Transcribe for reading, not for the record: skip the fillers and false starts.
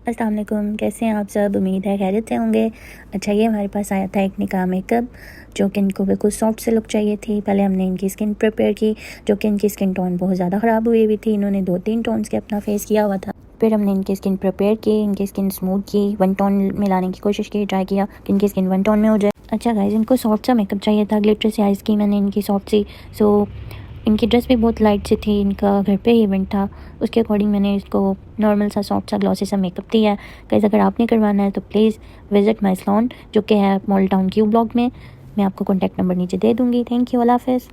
अस्सलाम वालेकुम, कैसे हैं आप सब? उम्मीद है खैरियत से होंगे। अच्छा, ये हमारे पास आया था एक निकाह मेकअप जो कि इनको बिल्कुल सॉफ्ट से लुक चाहिए थी। पहले हमने इनकी स्किन प्रिपेयर की, जो कि इनकी स्किन टोन बहुत ज़्यादा ख़राब हुई हुई थी। इन्होंने 2-3 टोन्स के अपना फेस किया हुआ था। फिर हमने इनकी स्किन प्रिपेयर की, इनकी स्किन स्मूथ की, 1 टोन में लाने की कोशिश की, ट्राई किया कि इनकी स्किन 1 टोन में हो जाए। अच्छा गाइस, इनको सॉफ्ट सा मेकअप चाहिए था, ग्लिटर से आइज़ की मैंने इनकी सॉफ्ट सी। सो इनकी ड्रेस भी बहुत लाइट सी थी, इनका घर पे ही इवेंट था, उसके अकॉर्डिंग मैंने इसको नॉर्मल सा सॉफ्ट सा ग्लॉसी सा मेकअप दिया है। गाइस, अगर आपने करवाना है तो प्लीज़ विज़िट माई सैलून, जो कि है मॉल टाउन क्यू ब्लॉक में। मैं आपको कॉन्टैक्ट नंबर नीचे दे दूँगी। थैंक यू, अल्लाह हाफ़िज़।